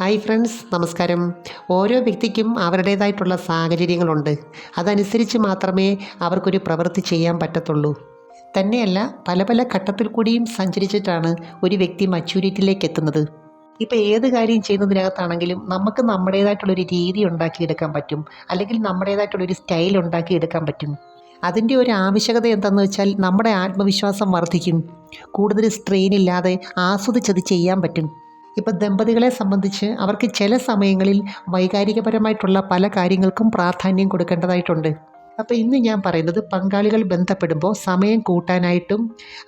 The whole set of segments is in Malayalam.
ഹായ് ഫ്രണ്ട്സ്, നമസ്കാരം. ഓരോ വ്യക്തിക്കും അവരുടേതായിട്ടുള്ള സാഹചര്യങ്ങളുണ്ട്. അതനുസരിച്ച് മാത്രമേ അവർക്കൊരു പ്രവൃത്തി ചെയ്യാൻ പറ്റത്തുള്ളൂ. തന്നെയല്ല, പല പല ഘട്ടത്തിൽ കൂടിയും സഞ്ചരിച്ചിട്ടാണ് ഒരു വ്യക്തി മച്യൂരിറ്റിയിലേക്ക് എത്തുന്നത്. ഇപ്പോൾ ഏത് കാര്യം ചെയ്യുന്നതിനകത്താണെങ്കിലും നമുക്ക് നമ്മുടേതായിട്ടുള്ളൊരു രീതി ഉണ്ടാക്കിയെടുക്കാൻ പറ്റും, അല്ലെങ്കിൽ നമ്മുടേതായിട്ടുള്ളൊരു സ്റ്റൈൽ ഉണ്ടാക്കിയെടുക്കാൻ പറ്റും. അതിൻ്റെ ഒരു ആവശ്യകത എന്താണെന്ന് വെച്ചാൽ നമ്മുടെ ആത്മവിശ്വാസം വർദ്ധിക്കും. കൂടുതൽ സ്ട്രെയിൻ ഇല്ലാതെ ആസ്വദിച്ചത് ചെയ്യാൻ പറ്റും. ഇപ്പോൾ ദമ്പതികളെ സംബന്ധിച്ച് അവർക്ക് ചില സമയങ്ങളിൽ വൈകാരികപരമായിട്ടുള്ള പല കാര്യങ്ങൾക്കും പ്രാധാന്യം കൊടുക്കേണ്ടതായിട്ടുണ്ട്. അപ്പോൾ ഇന്ന് ഞാൻ പറയുന്നത് പങ്കാളികൾ ബന്ധപ്പെടുമ്പോൾ സമയം കൂട്ടാനായിട്ടും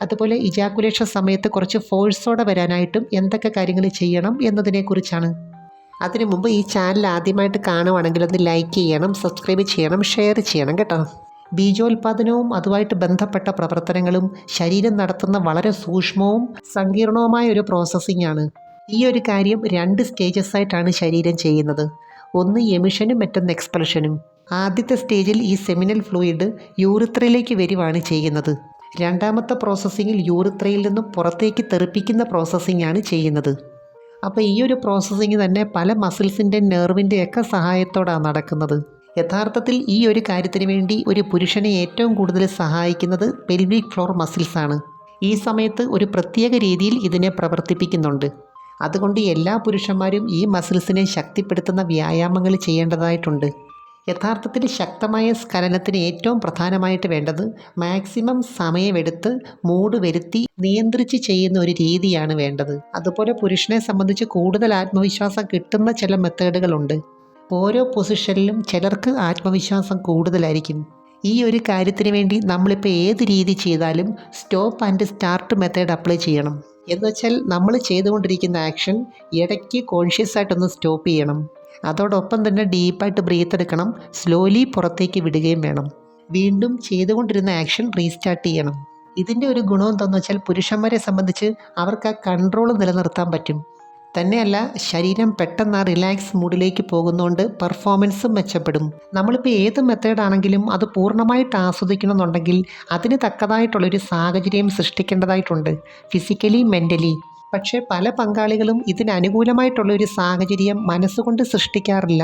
അതുപോലെ ഇജാക്കുലേഷൻ സമയത്ത് കുറച്ച് ഫോഴ്സോടെ വരാനായിട്ടും എന്തൊക്കെ കാര്യങ്ങൾ ചെയ്യണം എന്നതിനെക്കുറിച്ചാണ്. അതിനു മുമ്പ് ഈ ചാനൽ ആദ്യമായിട്ട് കാണുവാണെങ്കിൽ ഒന്ന് ലൈക്ക് ചെയ്യണം, സബ്സ്ക്രൈബ് ചെയ്യണം, ഷെയർ ചെയ്യണം കേട്ടോ. ബീജോൽപാദനവും അതുമായിട്ട് ബന്ധപ്പെട്ട പ്രവർത്തനങ്ങളും ശരീരം നടത്തുന്ന വളരെ സൂക്ഷ്മവും സങ്കീർണവുമായ ഒരു പ്രോസസ്സിംഗ് ആണ്. ഈ ഒരു കാര്യം 2 സ്റ്റേജസ് ആയിട്ടാണ് ശരീരം ചെയ്യുന്നത്. ഒന്ന് എമിഷനും മറ്റൊന്ന് എക്സ്പൾഷനും. ആദ്യത്തെ സ്റ്റേജിൽ ഈ സെമിനൽ ഫ്ലൂയിഡ് യൂറിത്രയിലേക്ക് വരുവാണ് ചെയ്യുന്നത്. രണ്ടാമത്തെ പ്രോസസ്സിങ്ങിൽ യൂറിത്രയിൽ നിന്നും പുറത്തേക്ക് തെറിപ്പിക്കുന്ന പ്രോസസ്സിംഗ് ആണ് ചെയ്യുന്നത്. അപ്പോൾ ഈ ഒരു പ്രോസസ്സിങ് തന്നെ പല മസിൽസിൻ്റെ നെർവിൻ്റെ ഒക്കെ സഹായത്തോടാണ് നടക്കുന്നത്. യഥാർത്ഥത്തിൽ ഈ ഒരു കാര്യത്തിന് വേണ്ടി ഒരു പുരുഷനെ ഏറ്റവും കൂടുതൽ സഹായിക്കുന്നത് പെൽവിക് ഫ്ലോർ മസിൽസാണ്. ഈ സമയത്ത് ഒരു പ്രത്യേക രീതിയിൽ ഇതിനെ പ്രവർത്തിപ്പിക്കുന്നുണ്ട്. അതുകൊണ്ട് എല്ലാ പുരുഷന്മാരും ഈ മസിൽസിനെ ശക്തിപ്പെടുത്തുന്ന വ്യായാമങ്ങൾ ചെയ്യേണ്ടതായിട്ടുണ്ട്. യഥാർത്ഥത്തിൽ ശക്തമായ സ്ഖലനത്തിന് ഏറ്റവും പ്രധാനമായിട്ട് വേണ്ടത് മാക്സിമം സമയമെടുത്ത് മൂഡ് വരുത്തി നിയന്ത്രിച്ച് ചെയ്യുന്ന ഒരു രീതിയാണ് വേണ്ടത്. അതുപോലെ പുരുഷനെ സംബന്ധിച്ച് കൂടുതൽ ആത്മവിശ്വാസം കിട്ടുന്ന ചില മെത്തേഡുകളുണ്ട്. ഓരോ പൊസിഷനിലും ചിലർക്ക് ആത്മവിശ്വാസം കൂടുതലായിരിക്കും. ഈ ഒരു കാര്യത്തിന് വേണ്ടി നമ്മളിപ്പോൾ ഏത് രീതി ചെയ്താലും stop and start method apply ചെയ്യണം. എന്നുവെച്ചാൽ നമ്മൾ ചെയ്തുകൊണ്ടിരിക്കുന്ന ആക്ഷൻ ഇടയ്ക്ക് കോൺഷ്യസ് ആയിട്ടൊന്ന് സ്റ്റോപ്പ് ചെയ്യണം. അതോടൊപ്പം തന്നെ ഡീപ്പായിട്ട് ബ്രീത്ത് എടുക്കണം, സ്ലോലി പുറത്തേക്ക് വിടുകയും വേണം. വീണ്ടും ചെയ്തുകൊണ്ടിരുന്ന ആക്ഷൻ റീസ്റ്റാർട്ട് ചെയ്യണം. ഇതിൻ്റെ ഒരു ഗുണം എന്താണെന്ന് വെച്ചാൽ പുരുഷന്മാരെ സംബന്ധിച്ച് അവർക്ക് ആ കൺട്രോൾ നിലനിർത്താൻ പറ്റും. തന്നെയല്ല, ശരീരം പെട്ടെന്ന് ആ റിലാക്സ് മൂഡിലേക്ക് പോകുന്നതുകൊണ്ട് പെർഫോമൻസും മെച്ചപ്പെടും. നമ്മളിപ്പോൾ ഏത് മെത്തേഡാണെങ്കിലും അത് പൂർണ്ണമായിട്ട് ആസ്വദിക്കണമെന്നുണ്ടെങ്കിൽ അതിന് തക്കതായിട്ടുള്ളൊരു സാഹചര്യം സൃഷ്ടിക്കേണ്ടതായിട്ടുണ്ട്, ഫിസിക്കലി മെൻ്റലി. പക്ഷേ പല പങ്കാളികളും ഇതിന് അനുകൂലമായിട്ടുള്ളൊരു സാഹചര്യം മനസ്സുകൊണ്ട് സൃഷ്ടിക്കാറില്ല.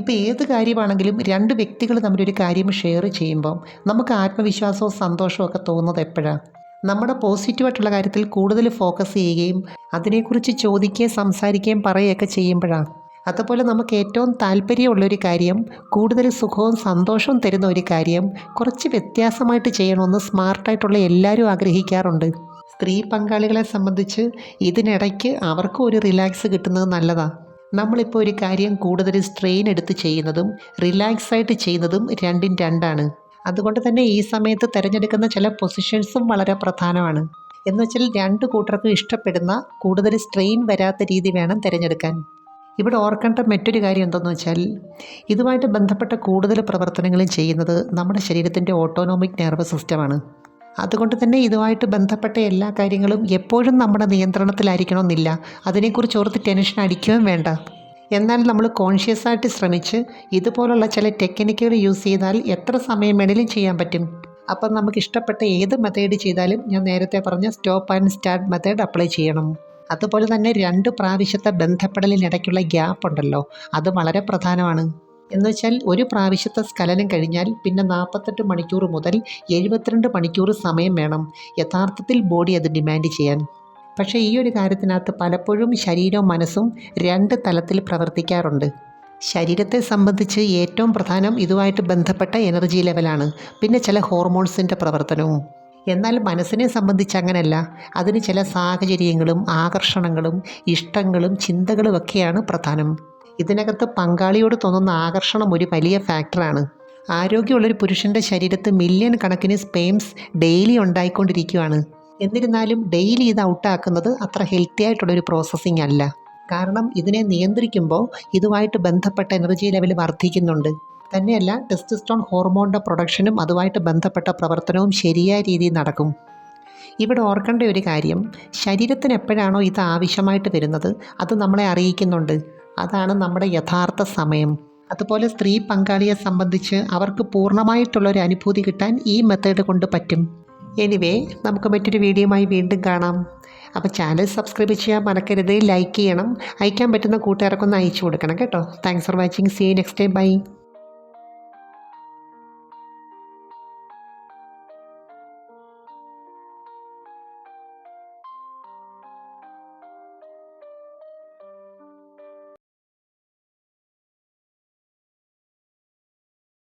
ഇപ്പോൾ ഏത് കാര്യമാണെങ്കിലും 2 വ്യക്തികൾ തമ്മിലൊരു കാര്യം ഷെയർ ചെയ്യുമ്പം നമുക്ക് ആത്മവിശ്വാസവും സന്തോഷവും ഒക്കെ തോന്നുന്നത് എപ്പോഴാണ്? നമ്മുടെ പോസിറ്റീവായിട്ടുള്ള കാര്യത്തിൽ കൂടുതൽ ഫോക്കസ് ചെയ്യുകയും അതിനെക്കുറിച്ച് ചോദിക്കുകയും സംസാരിക്കുകയും പറയുകയൊക്കെ ചെയ്യുമ്പോഴാണ്. അതുപോലെ നമുക്ക് ഏറ്റവും താല്പര്യമുള്ളൊരു കാര്യം, കൂടുതൽ സുഖവും സന്തോഷവും തരുന്ന ഒരു കാര്യം കുറച്ച് വ്യത്യാസമായിട്ട് ചെയ്യണമെന്ന് സ്മാർട്ടായിട്ടുള്ള എല്ലാവരും ആഗ്രഹിക്കാറുണ്ട്. സ്ത്രീ പങ്കാളികളെ സംബന്ധിച്ച് ഇതിനിടയ്ക്ക് അവർക്കും ഒരു റിലാക്സ് കിട്ടുന്നത് നല്ലതാണ്. നമ്മളിപ്പോൾ ഒരു കാര്യം കൂടുതൽ സ്ട്രെയിൻ എടുത്ത് ചെയ്യുന്നതും റിലാക്സായിട്ട് ചെയ്യുന്നതും രണ്ടും രണ്ടാണ്. അതുകൊണ്ട് തന്നെ ഈ സമയത്ത് തിരഞ്ഞെടുക്കുന്ന ചില പൊസിഷൻസും വളരെ പ്രധാനമാണ്. എന്നുവെച്ചാൽ 2 കൂട്ടർക്കും ഇഷ്ടപ്പെടുന്ന കൂടുതൽ സ്ട്രെയിൻ വരാത്ത രീതി വേണം തിരഞ്ഞെടുക്കാൻ. ഇവിടെ ഓർക്കേണ്ട മറ്റൊരു കാര്യം എന്തെന്ന് വെച്ചാൽ ഇതുമായിട്ട് ബന്ധപ്പെട്ട കൂടുതൽ പ്രവർത്തനങ്ങളും ചെയ്യുന്നത് നമ്മുടെ ശരീരത്തിൻ്റെ ഓട്ടോണോമിക് നെർവസ് സിസ്റ്റമാണ്. അതുകൊണ്ട് തന്നെ ഇതുമായിട്ട് ബന്ധപ്പെട്ട എല്ലാ കാര്യങ്ങളും എപ്പോഴും നമ്മുടെ നിയന്ത്രണത്തിലായിരിക്കണമെന്നില്ല. അതിനെക്കുറിച്ച് ഓർത്ത് ടെൻഷൻ അടിക്കുകയും വേണ്ട. എന്നാൽ നമ്മൾ കോൺഷ്യസ് ആയിട്ട് ശ്രമിച്ച് ഇതുപോലുള്ള ചില ടെക്നിക്കുകൾ യൂസ് ചെയ്താൽ എത്ര സമയം വേണേലും ചെയ്യാൻ പറ്റും. അപ്പം നമുക്ക് ഇഷ്ടപ്പെട്ട ഏത് മെത്തേഡ് ചെയ്താലും ഞാൻ നേരത്തെ പറഞ്ഞ stop and start method apply ചെയ്യണം. അതുപോലെ തന്നെ 2 പ്രാവശ്യത്തെ ബന്ധപ്പെടലിനിടയ്ക്കുള്ള ഗ്യാപ്പ് ഉണ്ടല്ലോ, അത് വളരെ പ്രധാനമാണ്. എന്നുവെച്ചാൽ ഒരു പ്രാവശ്യത്തെ സ്ഖലനം കഴിഞ്ഞാൽ പിന്നെ 48 മണിക്കൂർ മുതൽ 72 മണിക്കൂർ സമയം വേണം യഥാർത്ഥത്തിൽ ബോഡി അത് ഡിമാൻഡ് ചെയ്യാൻ. പക്ഷേ ഈ ഒരു കാര്യത്തിനകത്ത് പലപ്പോഴും ശരീരവും മനസ്സും 2 തലത്തിൽ പ്രവർത്തിക്കാറുണ്ട്. ശരീരത്തെ സംബന്ധിച്ച് ഏറ്റവും പ്രധാനം ഇതുമായിട്ട് ബന്ധപ്പെട്ട എനർജി ലെവലാണ്, പിന്നെ ചില ഹോർമോൺസിൻ്റെ പ്രവർത്തനവും. എന്നാൽ മനസ്സിനെ സംബന്ധിച്ച് അങ്ങനെയല്ല. അതിന് ചില സാഹചര്യങ്ങളും ആകർഷണങ്ങളും ഇഷ്ടങ്ങളും ചിന്തകളും ഒക്കെയാണ് പ്രധാനം. ഇതിനകത്ത് പങ്കാളിയോട് തോന്നുന്ന ആകർഷണം ഒരു വലിയ ഫാക്ടറാണ്. ആരോഗ്യമുള്ളൊരു പുരുഷൻ്റെ ശരീരത്ത് മില്യൺ കണക്കിന് സ്പേംസ് ഡെയിലി ഉണ്ടായിക്കൊണ്ടിരിക്കുകയാണ്. എന്നിരുന്നാലും ഡെയിലി ഇത് ഔട്ടാക്കുന്നത് അത്ര ഹെൽത്തി ആയിട്ടുള്ളൊരു പ്രോസസ്സിങ് അല്ല. കാരണം ഇതിനെ നിയന്ത്രിക്കുമ്പോൾ ഇതുമായിട്ട് ബന്ധപ്പെട്ട എനർജി ലെവൽ വർദ്ധിക്കുന്നുണ്ട്. തന്നെയല്ല, ടെസ്റ്റോസ്റ്ററോൺ ഹോർമോണിൻ്റെ പ്രൊഡക്ഷനും അതുമായിട്ട് ബന്ധപ്പെട്ട പ്രവർത്തനവും ശരിയായ രീതിയിൽ നടക്കും. ഇവിടെ ഓർക്കേണ്ട ഒരു കാര്യം, ശരീരത്തിന് എപ്പോഴാണോ ഇത് ആവശ്യമായിട്ട് വരുന്നത് അത് നമ്മളെ അറിയിക്കുന്നുണ്ട്. അതാണ് നമ്മുടെ യഥാർത്ഥ സമയം. അതുപോലെ സ്ത്രീ പങ്കാളിയെ സംബന്ധിച്ച് അവർക്ക് പൂർണ്ണമായിട്ടുള്ളൊരു അനുഭൂതി കിട്ടാൻ ഈ മെത്തേഡ് കൊണ്ട് പറ്റും. എനിവേ, നമുക്ക് മറ്റൊരു വീഡിയോയുമായി വീണ്ടും കാണാം. അപ്പോൾ ചാനൽ സബ്സ്ക്രൈബ് ചെയ്യാൻ മറക്കരുത്, ലൈക്ക് ചെയ്യണം, അയക്കാൻ പറ്റുന്ന കൂട്ടുകാർക്കൊന്ന് അയച്ചു കൊടുക്കണം കേട്ടോ. Thanks for watching. See you next time. By.